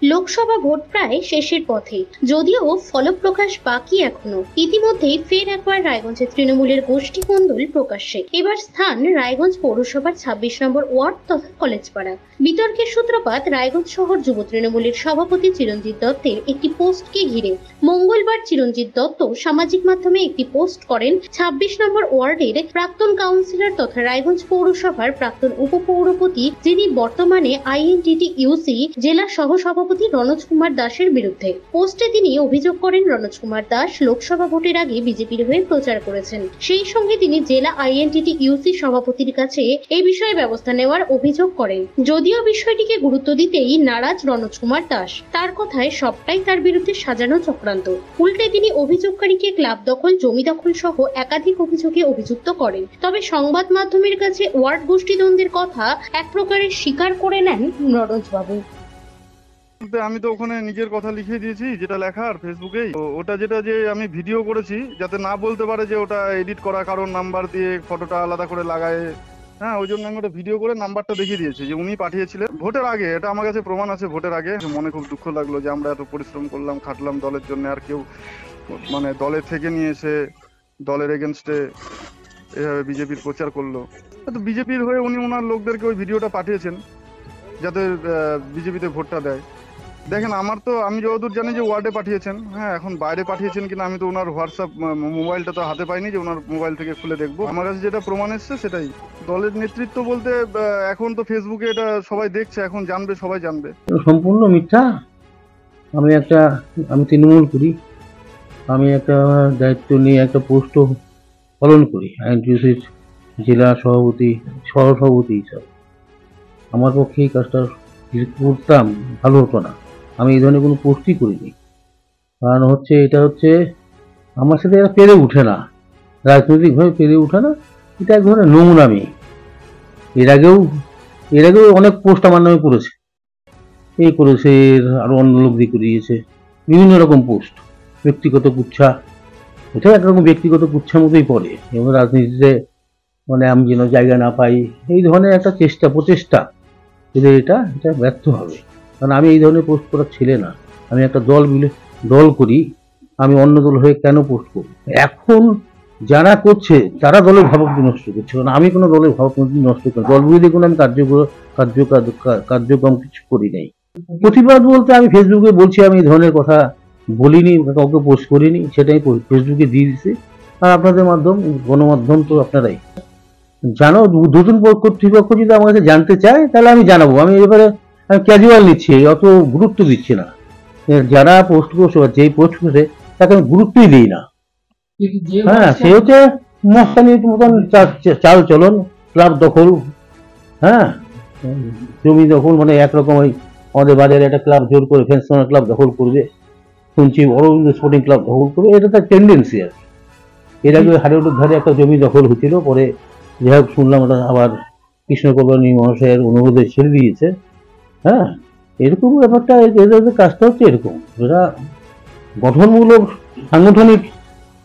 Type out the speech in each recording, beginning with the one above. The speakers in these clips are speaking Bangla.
লোকসভা ভোট প্রায় শেষের পথে, যদিও ফলপ্রকাশ বাকি এখনো। ইতিমধ্যেই ফের একবার রায়গঞ্জের তৃণমূলের গোষ্ঠী কোন্দল প্রকাশ্যে। এবার স্থান রায়গঞ্জ পৌরসভার 26 নম্বর ওয়ার্ড তথা কলেজপাড়া। বিতর্কের সূত্রপাত রায়গঞ্জ শহর যুব তৃণমূলের সভাপতি চিরঞ্জিত দত্তের একটি পোস্টকে ঘিরে। মঙ্গলবার চিরঞ্জিত দত্ত সামাজিক মাধ্যমে একটি পোস্ট করেন 26 নম্বর ওয়ার্ডের প্রাক্তন কাউন্সিলর তথা রায়গঞ্জ পৌরসভার প্রাক্তন উপপৌরপতি, যিনি বর্তমানে INTTUC জেলা সহসভাপতি রণজ কুমার দাসের বিরুদ্ধে। পোস্টে তিনি অভিযোগ করেন রণজ কুমার দাস লোকসভা ভোটের আগে বিজেপির হয়ে প্রচার করেছেন। সেই সঙ্গে তিনি জেলা INTTUC সভাপতির কাছে এই বিষয়ে ব্যবস্থা নেওয়ার অভিযোগ করেন। যদিও বিষয়টিকে গুরুত্ব দিতেই নারাজ রণজ কুমার দাস। তার কথায় সবটাই তার বিরুদ্ধে সাজানো চক্রান্ত। উল্টে তিনি অভিযোগকারীকে ক্লাব দখল, জমি দখল সহ একাধিক অভিযোগে অভিযুক্ত করেন। তবে সংবাদ মাধ্যমের কাছে ওয়ার্ড গোষ্ঠীদ্বন্দ্বের কথা এক প্রকারের স্বীকার করে নেন রণজবাবু। আমি তো ওখানে নিজের কথা লিখে দিয়েছি, যেটা লেখার ফেসবুকে। ওটা যেটা যে আমি ভিডিও করেছি, যাতে না বলতে পারে যে ওটা এডিট করা, কারণ নাম্বার দিয়ে ফটোটা আলাদা করে লাগায়। হ্যাঁ, ওই জন্য আমি ওটা ভিডিও করে নাম্বারটা দেখিয়ে দিয়েছি যে উনি পাঠিয়েছিলেন ভোটের আগে। এটা আমার কাছে প্রমাণ আছে ভোটের আগে। মনে খুব দুঃখ লাগলো যে আমরা এত পরিশ্রম করলাম, খাটলাম দলের জন্য, আর কেউ মানে দলের থেকে নিয়ে এসে দলের এগেনস্টে এভাবে বিজেপির প্রচার করলো। তো বিজেপির হয়ে উনি ওনার লোকদেরকে ওই ভিডিওটা পাঠিয়েছেন যাতে বিজেপিতে ভোটটা দেয়। দেখেন, আমি যতদূর জানি যে ওয়ার্ডে পাঠিয়েছেন। হ্যাঁ, এখন বাইরে পাঠিয়েছেন কিনা আমি তো ওনার হোয়াটসঅ্যাপ মোবাইলটা তো হাতে পাইনি যে ওনার মোবাইল থেকে খুলে দেখবো। আমার কাছে যেটা প্রমাণ এসছে সেটাই। দলের নেতৃত্ব বলতে এখন তো ফেসবুকে এটা সবাই দেখছে, এখন জানবে, সবাই জানবে। সম্পূর্ণ মিথ্যা। আমি তৃণমূল করি, আমি একটা দায়িত্ব নিয়ে একটা পোস্ট পালন করি INTTUC জেলা সহসভাপতি হিসাবে। আমার পক্ষে এই কাজটা করতাম ভালো হতো না। আমি এই ধরনের কোনো পোস্টই করিনি। কারণ এটা হচ্ছে আমার সাথে এরা পেরে উঠে না, রাজনৈতিকভাবে পেরে উঠে না। এটা এক ধরনের নোংরামি। এর আগেও অনেক পোস্ট আমার নামে করেছে, আরো অন্য লোক দিয়ে করিয়েছে বিভিন্ন রকম পোস্ট, ব্যক্তিগত কুচ্ছা। এটাও একরকম ব্যক্তিগত কুচ্ছার মতোই পড়ে। এবং রাজনীতিতে আমি যেন জায়গা না পাই, এই ধরনের একটা প্রচেষ্টা এদের এটা ব্যর্থ হবে। কারণ আমি এই ধরনের পোস্ট করার ছেলে না। আমি একটা দল করি, আমি অন্য দল হয়ে কেন পোস্ট করব? এখন যারা করছে তারা দলের ভাবমূর্তি নষ্ট করছে, কারণ আমি কোনো দলের ভাবমূর্তি নষ্ট করি, দল বিরোধী কোনো আমি কার্যক্রম কিছু করি নাই। প্রতিবাদ বলতে আমি ফেসবুকে বলছি, আমি এই ধরনের কথা বলিনি, কাউকে পোস্ট করিনি, সেটাই ফেসবুকে দিয়ে দিচ্ছি। আর আপনাদের গণমাধ্যম তো আপনারাই জানো। দুজন কর্তৃপক্ষ যদি আমার কাছে জানতে চায় তাহলে আমি জানাবো। আমি এবারে ক্যাজুয়াল নিচ্ছি, অত গুরুত্ব দিচ্ছি না। যারা পোস্ট করছে বা যেই পোস্ট করছে তাকে আমি গুরুত্বই দিই না। হ্যাঁ, সে হচ্ছে মস্তানির মতন চাল চলন, ক্লাব দখল, হ্যাঁ, জমি দখল, একরকম ওই আমাদের বাজারে একটা ক্লাব জোর করে ফেন্সনার ক্লাব দখল করবে, শুনছি অরবিন্দ স্পোর্টিং ক্লাব দখল করবে। এটা তার টেন্ডেন্সি আর কি। এর আগে হাড়ের ধারে একটা জমি দখল হচ্ছিল, পরে যাই হোক শুনলাম ওটা আবার কৃষ্ণকল্যাণী মহাশয়ের অনুরোধে ছেড়ে দিয়েছে। হ্যাঁ, এরকম ব্যাপারটা, এদের কাজটা হচ্ছে এরকম। এরা গঠনমূলক সাংগঠনিক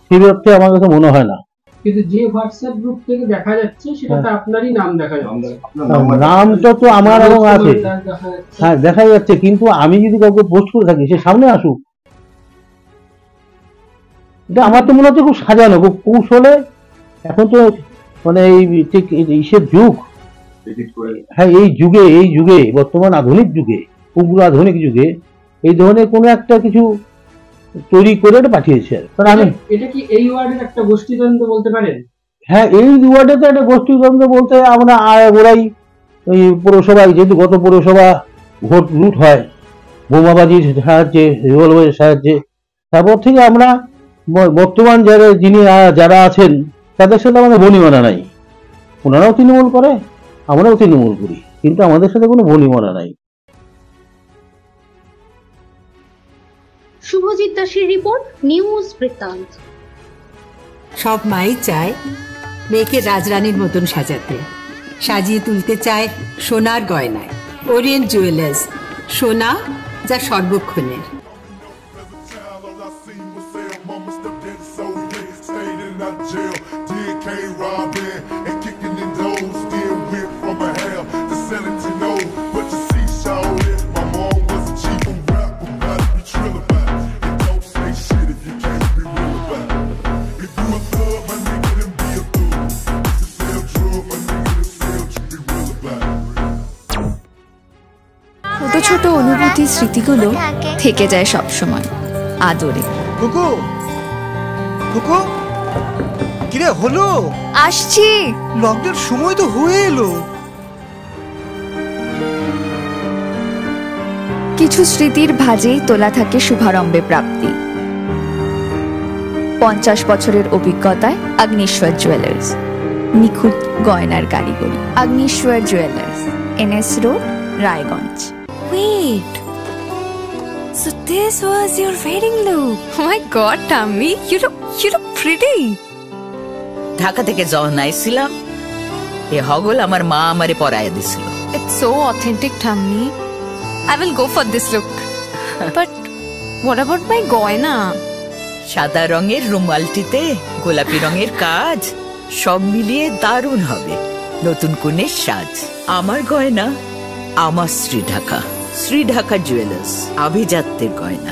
সেই ব্যাপারটা আমার কাছে মনে হয় না। কিন্তু যে হোয়াটসঅ্যাপ গ্রুপ থেকে দেখা যাচ্ছে সেটাতে আপনারই নাম দেখা যাচ্ছে। নামটা তো আমার এবং আছে, হ্যাঁ দেখা যাচ্ছে, কিন্তু আমি যদি কাউকে পোস্ট করে থাকি সে সামনে আসুক। এটা আমার তো মনে হচ্ছে খুব সাজানো, খুব কৌশলে। এখন তো এই ঠিক ইসের যুগ। হ্যাঁ, এই যুগে বর্তমান আধুনিক যুগে, উগ্র আধুনিক যুগে এই ধরনের কোনো একটা কিছু তৈরি করে এটা পাঠিয়েছে। এটা কি এই ওয়ার্ডের একটা গোষ্ঠীদ্বন্দ্ব বলতে পারেন? হ্যাঁ, এই ওয়ার্ডে তো একটা গোষ্ঠীদ্বন্দ্ব বলতে আমরা ওরাই ওই পৌরসভায়, যেহেতু গত পৌরসভা ভোট লুট হয় বোমাবাজির সাহায্যে, রিভলভারের সাহায্যে, তারপর থেকে আমরা বর্তমান যারা আছেন তাদের সাথে আমাদের বনিমানা নাই। ওনারাও তৃণমূল করে, আমরাও তৃণমূল করি, কিন্তু আমাদের সাথে কোনো বনিমানা নাই। শুভজিৎ দাসের রিপোর্ট, নিউজ বৃত্তান্ত। সব মাই চায় মেয়েকে রাজরানীর মতন সাজাতে, সাজিয়ে তুলতে চায় সোনার গয়নায়। ওরিয়েন্ট জুয়েলার্স, সোনা যা সর্বক্ষণের। But you see, Shawty, my mom was a chief. ছোট অনুভূতি স্মৃতিগুলো থেকে যায় সব সময় আদরে। কুকু কুকু কিরে হলো? আসছি। লকডাউন সময় তো হয়ে এলো। কিছু স্মৃতির ভাজেই তোলা থাকে শুভারম্ভে প্রাপ্তি। 50 বছরের অভিজ্ঞতায় অগ্নিশ্বর জুয়েলার্স, নিখুঁত গয়নার কারিগরি। Agnishwar jewellers, NS road, Raiganj. Wait. So this was your wedding look. Oh my god, Tammy, you look pretty. Dhaka থেকে যখন আইছিলাম এ হগল আমার মা আমারে পরাইয়া দিছিল। It's so authentic, Tammy. I will go for this look. But what about my goina? সাদা রঙের রুমালটিতে গোলাপি রঙের কাজ, সব মিলিয়ে দারুণ হবে নতুন কনের সাজ। আমার গয়না আমার শ্রী ঢাকা জুয়েলার্স, আভিজাত্যের গয়না।